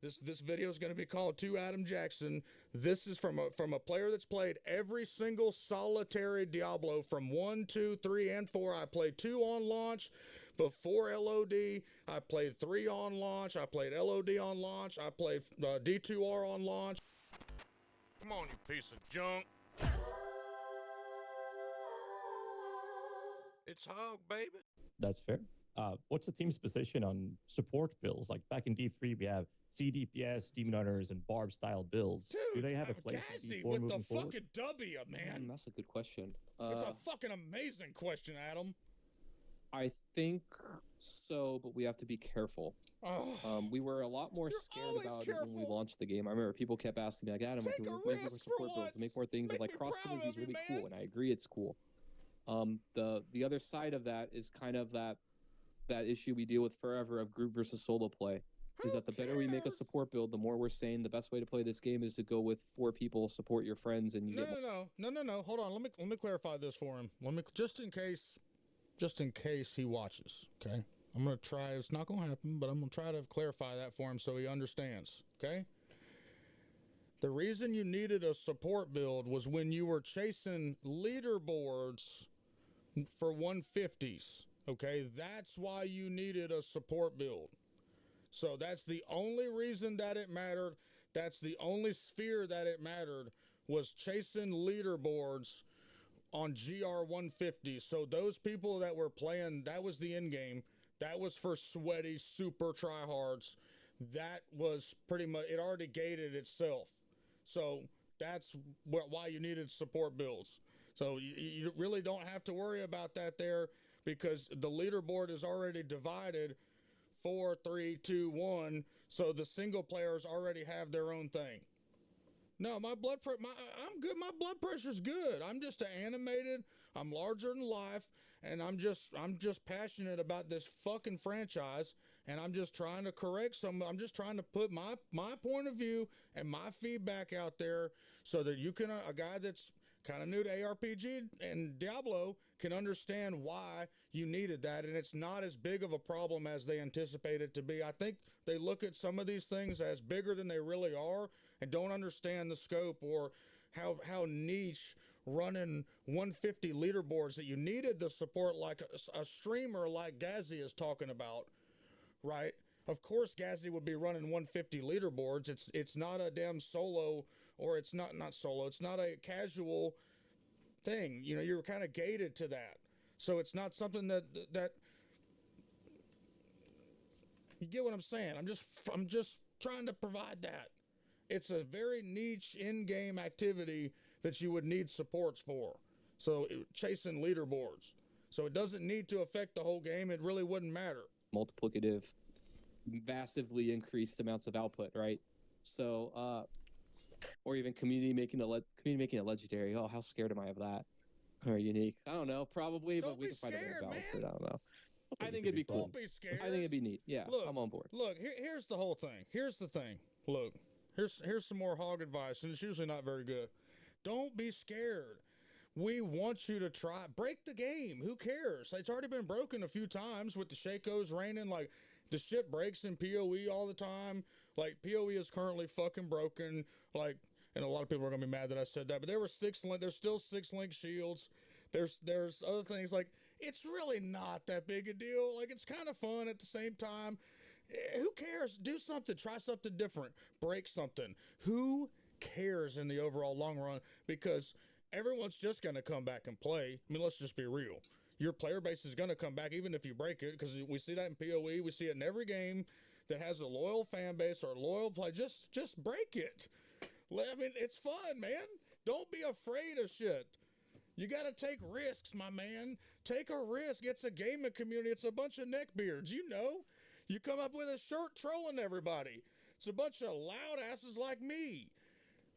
This video is going to be called To Adam Jackson. This is from a player that's played every single solitary Diablo from 1, 2, 3, and 4. I played 2 on launch. Before LOD, I played 3 on launch. I played LOD on launch. I played D2R on launch. Come on, you piece of junk. It's Hawg, baby. That's fair. What's the team's position on support builds? Like back in D3, we have CDPS, Demon Hunters, and Barb style builds. Dude, do they have a place Gazzy for with the moving forward? fucking W, man. That's a good question. It's a fucking amazing question, Adam. I think so, but we have to be careful. Oh. We were a lot more scared about it when we launched the game. I remember people kept asking me, like, Adam, make more support builds, make more things. Like cross synergy is really cool, and I agree it's cool. The other side of that is kind of that issue we deal with forever of group versus solo play. Is that the better we make a support build, the more we're saying the best way to play this game is to go with 4 people, support your friends, and you get No. Hold on. Let me clarify this for him. Just in case he watches. Okay, I'm gonna try. It's not gonna happen, but I'm gonna try to clarify that for him so he understands. Okay. The reason you needed a support build was when you were chasing leaderboards for 150s. Okay, that's why you needed a support build. So that's the only reason that it mattered. That's the only sphere that it mattered, was chasing leaderboards on GR 150. So those people that were playing, that was the end game. That was for sweaty, super tryhards. That was pretty much, it already gated itself. So that's why you needed support builds. So you really don't have to worry about that there, because the leaderboard is already divided 4, 3, 2, 1. So the single players already have their own thing. No, I'm good. My blood pressure's good. I'm just animated. I'm larger than life, and I'm just passionate about this fucking franchise, and I'm just trying to correct some. I'm just trying to put my point of view and my feedback out there so that you can, a guy that's kind of new to ARPG and Diablo, can understand why you needed that, and it's not as big of a problem as they anticipate it to be. I think they look at some of these things as bigger than they really are and don't understand the scope or how niche running 150 leaderboards that you needed the support, like a streamer like Gazzy is talking about, right? Of course Gazzy would be running 150 leaderboards. It's not a damn solo, or it's not solo. It's not a casual thing. You know, you're kind of gated to that. So it's not something that you get what I'm saying. I'm just trying to provide that. It's a very niche in-game activity that you would need supports for. So chasing leaderboards. So it doesn't need to affect the whole game. It really wouldn't matter. Multiplicative, massively increased amounts of output, right? So, or even community making it legendary. Oh, how scared am I of that? Or unique? I don't know. Probably, but we can find a way to balance it. I don't know. I think it'd be cool. Don't be scared. I think it'd be neat. Yeah, look, I'm on board. Look, here's the whole thing. Here's the thing. Look, here's some more Hawg advice, and it's usually not very good. Don't be scared. We want you to break the game. Who cares? It's already been broken a few times with the Shakos raining. Like, the shit breaks in PoE all the time. Like, PoE is currently fucking broken. Like, and a lot of people are gonna be mad that I said that, but there's still 6-link shields. There's other things. Like, it's really not that big a deal. Like, it's kind of fun at the same time. Who cares? Do something. Try something different. Break something. Who cares in the overall long run? Because everyone's just going to come back and play. I mean, let's just be real. Your player base is going to come back even if you break it, because we see that in PoE. We see it in every game that has a loyal fan base or a loyal play. Just break it. I mean, it's fun, man. Don't be afraid of shit. You got to take risks, my man. Take a risk. It's a gaming community. It's a bunch of neckbeards. You know, you come up with a shirt trolling everybody. It's a bunch of loud asses like me.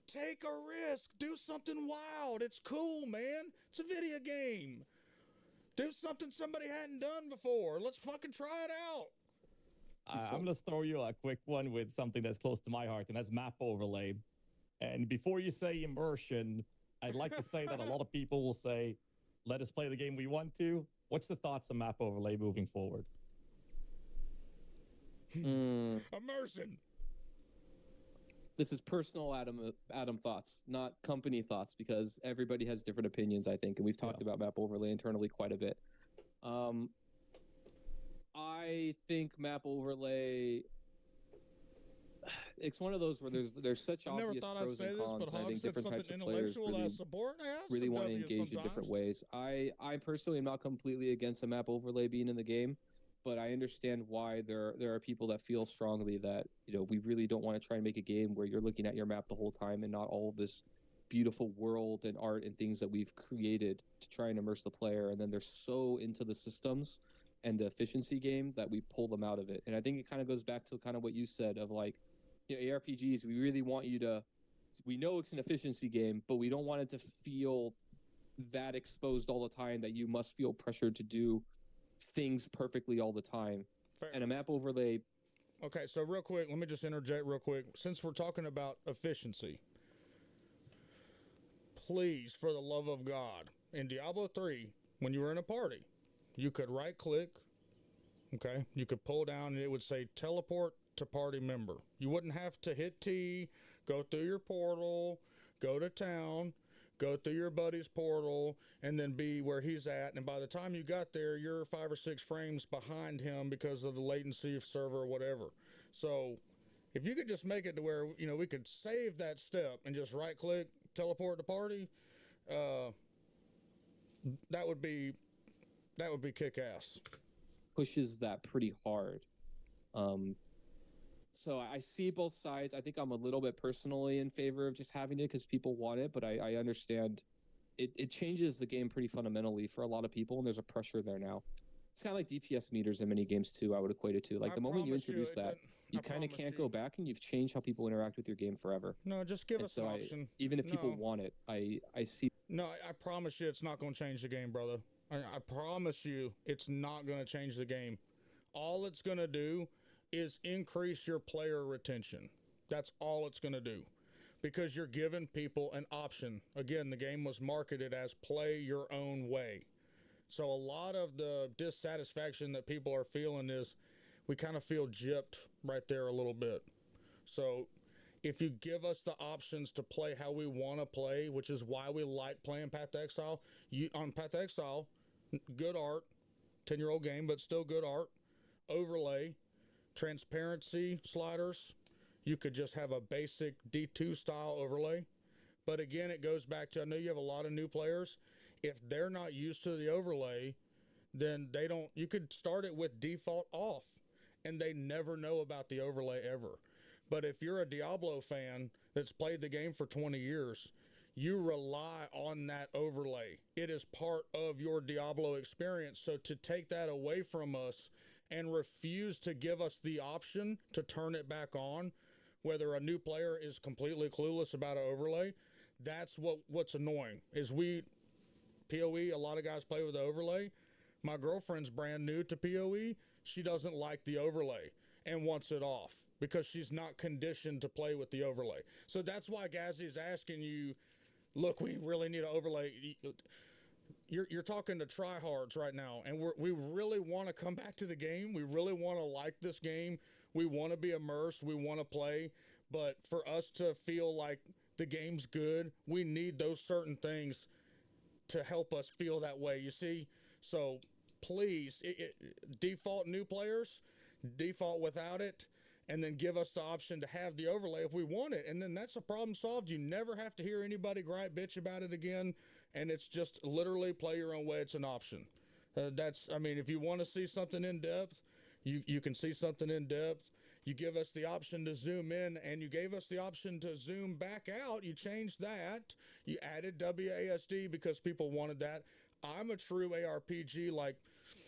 Take a risk. Do something wild. It's cool, man. It's a video game. Do something somebody hadn't done before. Let's fucking try it out. I'm going to throw you a quick one with something that's close to my heart, and that's map overlay. And before you say immersion, I'd like to say that a lot of people will say, let us play the game we want to. What's the thoughts on map overlay moving forward? Immersion. this is personal Adam thoughts, not company thoughts, because everybody has different opinions, I think, and we've talked about map overlay internally quite a bit. I think map overlay, it's one of those where there's such obvious pros and cons, and I think different types of players really want to engage in different ways. I personally am not completely against a map overlay being in the game, but I understand why there are people that feel strongly that, you know, we really don't want to try and make a game where you're looking at your map the whole time and not all of this beautiful world and art and things that we've created to try and immerse the player, and then they're so into the systems and the efficiency game that we pull them out of it. And I think it kind of goes back to kind of what you said of like, you know, ARPGs, we really want you to, we know it's an efficiency game, but we don't want it to feel that exposed all the time that you must feel pressured to do things perfectly all the time. Fair. And a map overlay. Okay, so real quick, let me just interject real quick. Since we're talking about efficiency, please, for the love of God, in Diablo 3, when you were in a party, you could right-click, okay? You could pull down and it would say teleport to party member. You wouldn't have to hit T, go through your portal, go to town, go through your buddy's portal, and then be where he's at. And by the time you got there, you're 5 or 6 frames behind him because of the latency of server or whatever. So if you could just make it to where, you know, we could save that step and just right-click, teleport to party, that would be kick-ass. Pushes that pretty hard. So I see both sides. I think I'm a little bit personally in favor of just having it because people want it, but I understand it changes the game pretty fundamentally for a lot of people, and there's a pressure there now. It's kind of like DPS meters in many games too, I would equate it to. Like the moment you introduce that, you kind of can't go back, and you've changed how people interact with your game forever. No, just give us an option. Even if people want it, I see. No, I promise you it's not going to change the game, brother. I promise you it's not going to change the game. All it's going to do is increase your player retention. That's all it's going to do, because you're giving people an option. Again, the game was marketed as play your own way. So a lot of the dissatisfaction that people are feeling is we kind of feel gypped right there a little bit. So if you give us the options to play how we want to play, which is why we like playing Path to Exile, on Path to Exile, good art, 10-year-old game, but still good art, overlay, transparency sliders. You could just have a basic D2 style overlay. But again, it goes back to, I know you have a lot of new players. If they're not used to the overlay, then they don't, you could start it with default off and they never know about the overlay ever. But if you're a Diablo fan that's played the game for 20 years, you rely on that overlay. It is part of your Diablo experience. So to take that away from us and refuse to give us the option to turn it back on, whether a new player is completely clueless about an overlay, that's what's annoying. Is PoE, a lot of guys play with the overlay. My girlfriend's brand new to PoE. She doesn't like the overlay and wants it off because she's not conditioned to play with the overlay. So that's why Gazzy's asking you, look, we really need an overlay. You're talking to tryhards right now, and we really want to come back to the game. We really want to like this game. We want to be immersed. We want to play. But for us to feel like the game's good, we need those certain things to help us feel that way, you see? So please, default new players, default without it, and then give us the option to have the overlay if we want it. And then that's a problem solved. You never have to hear anybody gripe, bitch about it again. And it's just literally play your own way. It's an option. I mean, if you want to see something in depth, you can see something in depth. You give us the option to zoom in, and you gave us the option to zoom back out. You changed that. You added WASD because people wanted that. I'm a true ARPG, like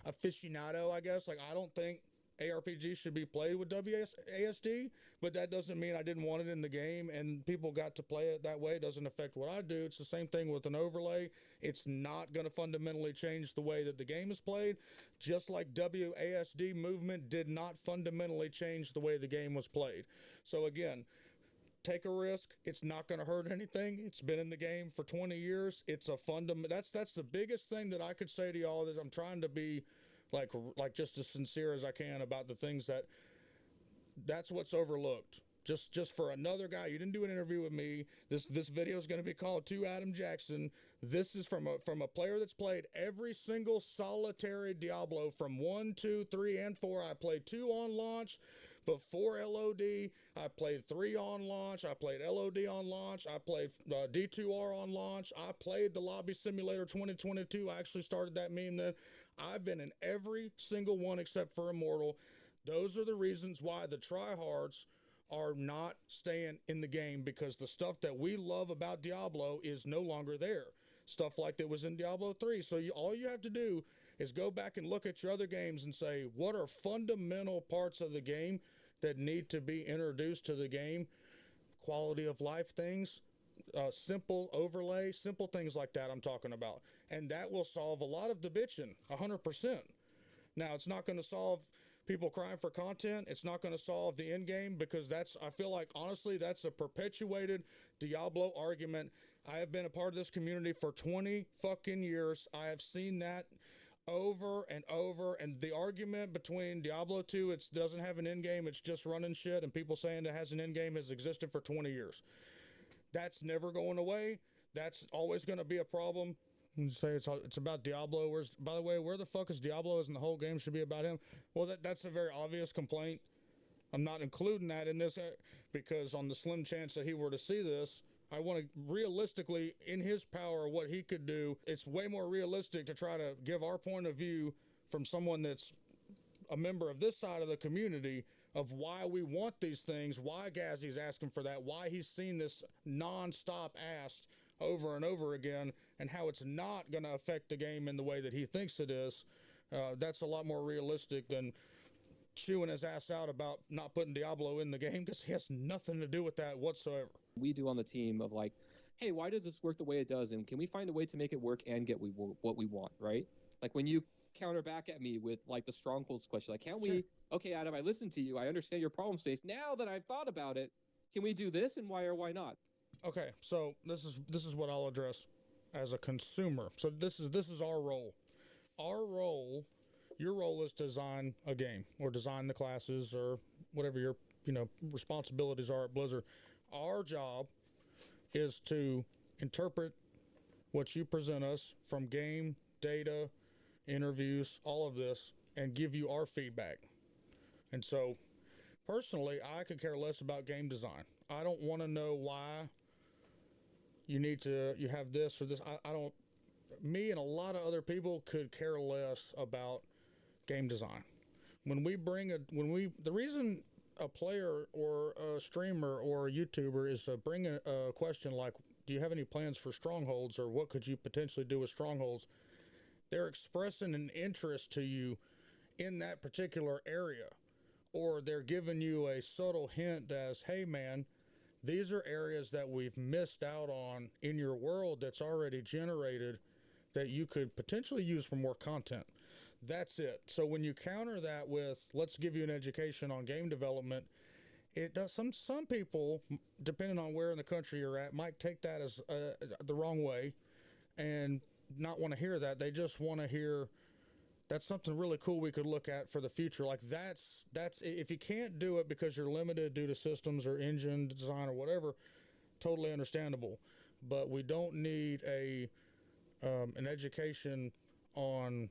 aficionado, I guess. Like, I don't think ARPG should be played with WASD, but that doesn't mean I didn't want it in the game, and people got to play it that way. It doesn't affect what I do. It's the same thing with an overlay. It's not going to fundamentally change the way that the game is played, just like WASD movement did not fundamentally change the way the game was played. So again, take a risk. It's not going to hurt anything. It's been in the game for 20 years. It's a that's the biggest thing that I could say to y'all. Is I'm trying to be like just as sincere as I can about the things that's what's overlooked. Just for another guy. You didn't do an interview with me. This video is going to be called To Adam Jackson. This is from a player that's played every single solitary Diablo from 1, 2, 3, and 4. I played 2 on launch, but 4 LOD. I played 3 on launch. I played LOD on launch. I played D2R on launch. I played the Lobby Simulator 2022. I actually started that meme then. I've been in every single one except for Immortal. Those are the reasons why the tryhards are not staying in the game, because the stuff that we love about Diablo is no longer there. Stuff like that was in Diablo 3. So all you have to do is go back and look at your other games and say, what are fundamental parts of the game that need to be introduced to the game? Quality of life things, simple overlay, simple things like that I'm talking about. And that will solve a lot of the bitching, 100%. Now, it's not going to solve people crying for content. It's not going to solve the end game, because I feel like, honestly, that's a perpetuated Diablo argument. I have been a part of this community for 20 fucking years. I have seen that over and over. And the argument between Diablo 2, it doesn't have an end game, it's just running shit, and people saying it has an end game has existed for 20 years. That's never going away. That's always going to be a problem. You say it's about Diablo. By the way, where the fuck is Diablo? Isn't the whole game should be about him? Well, that's a very obvious complaint. I'm not including that in this because on the slim chance that he were to see this, I want to realistically, in his power, what he could do. It's way more realistic to try to give our point of view from someone that's a member of this side of the community of why we want these things, why Gazzy's asking for that, why he's seen this non-stop asked over and over again, and how it's not going to affect the game in the way that he thinks it is. That's a lot more realistic than chewing his ass out about not putting Diablo in the game, because he has nothing to do with that whatsoever. We do on the team of like, hey, why does this work the way it does? And can we find a way to make it work and get what we want, right? Like when you counter back at me with like the strongholds question, like, can't we, okay, Adam, I listened to you. I understand your problem space. Now that I've thought about it, can we do this, and why or why not? Okay, so this is what I'll address as a consumer. So this is our role. Our role, your role is to design a game or design the classes or whatever your responsibilities are at Blizzard. Our job is to interpret what you present us from game, data, interviews, all of this, and give you our feedback. And so personally, I could care less about game design. I don't want to know why you have this or this. I don't, me and a lot of other people could care less about game design. The reason a player or a streamer or a YouTuber is to bring a question like, do you have any plans for strongholds, or what could you potentially do with strongholds? They're expressing an interest to you in that particular area, or they're giving you a subtle hint as, hey man, these are areas that we've missed out on in your world that's already generated that you could potentially use for more content. That's it. So when you counter that with, let's give you an education on game development, it does. Some people, depending on where in the country you're at, might take that as the wrong way and not want to hear that. They just want to hear, that's something really cool we could look at for the future. Like that's if you can't do it because you're limited due to systems or engine design or whatever, totally understandable. But we don't need an education on,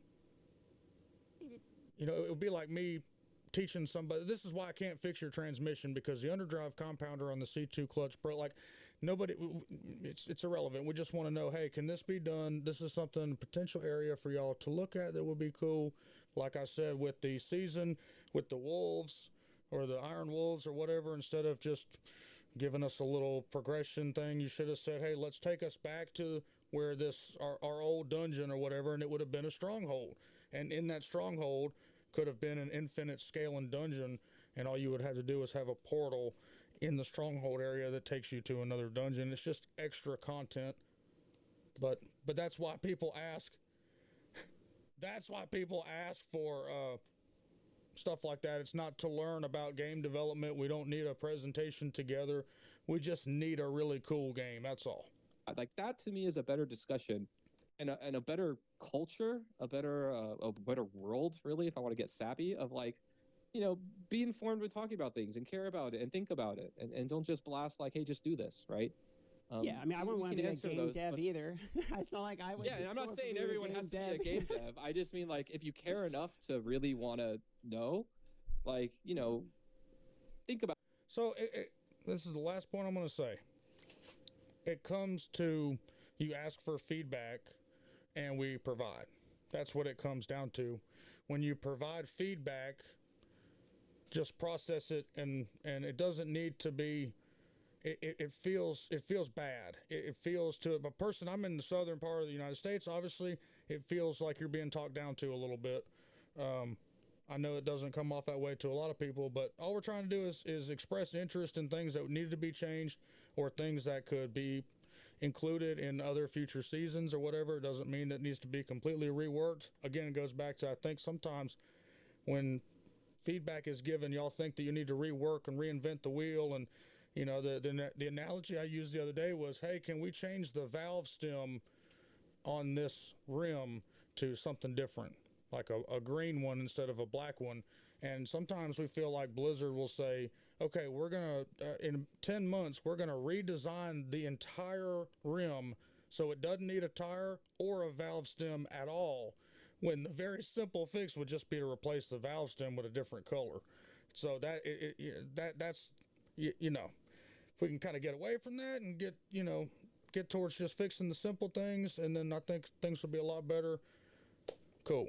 it would be like me teaching somebody, this is why I can't fix your transmission, because the underdrive compounder on the C2 clutch broke. Like nobody, it's irrelevant. We just want to know, hey, can this be done? This is something, potential area for y'all to look at that would be cool. Like I said, with the season, with the Wolves or the Iron Wolves or whatever, instead of just giving us a little progression thing, you should have said, hey, let's take us back to where our old dungeon or whatever, and it would have been a stronghold. And in that stronghold could have been an infinite scaling dungeon, and all you would have to do is have a portal in the stronghold area that takes you to another dungeon. It's just extra content. But that's why people ask. That's why people ask for stuff like that. It's not to learn about game development. We don't need a presentation together. We just need a really cool game. That's all. Like that to me is a better discussion and a better culture, a better world, really, if I want to get sappy, of like, be informed when talking about things and care about it and think about it and don't just blast like, hey, just do this, right? Yeah, I mean, I wouldn't want to be a game dev either. It's not like I would. Yeah, and I'm not saying everyone has to be a game dev. I just mean, like, if you care enough to really want to know, like, think about. So this is the last point I'm going to say. It comes to, you ask for feedback and we provide. That's what it comes down to. When you provide feedback, just process it, and it doesn't need to be. It feels bad. It feels to a person. I'm in the southern part of the United States. Obviously, it feels like you're being talked down to a little bit. I know it doesn't come off that way to a lot of people, but all we're trying to do is express interest in things that needed to be changed or things that could be included in other future seasons or whatever. It doesn't mean that it needs to be completely reworked. Again, it goes back to, I think sometimes when feedback is given, y'all think that you need to rework and reinvent the wheel. And the analogy I used the other day was, hey, can we change the valve stem on this rim to something different, like a green one instead of a black one? And sometimes we feel like Blizzard will say, okay, we're going to, in 10 months, we're going to redesign the entire rim so it doesn't need a tire or a valve stem at all, when the very simple fix would just be to replace the valve stem with a different color. So that's if we can kind of get away from that and get towards just fixing the simple things, and then I think things will be a lot better. Cool.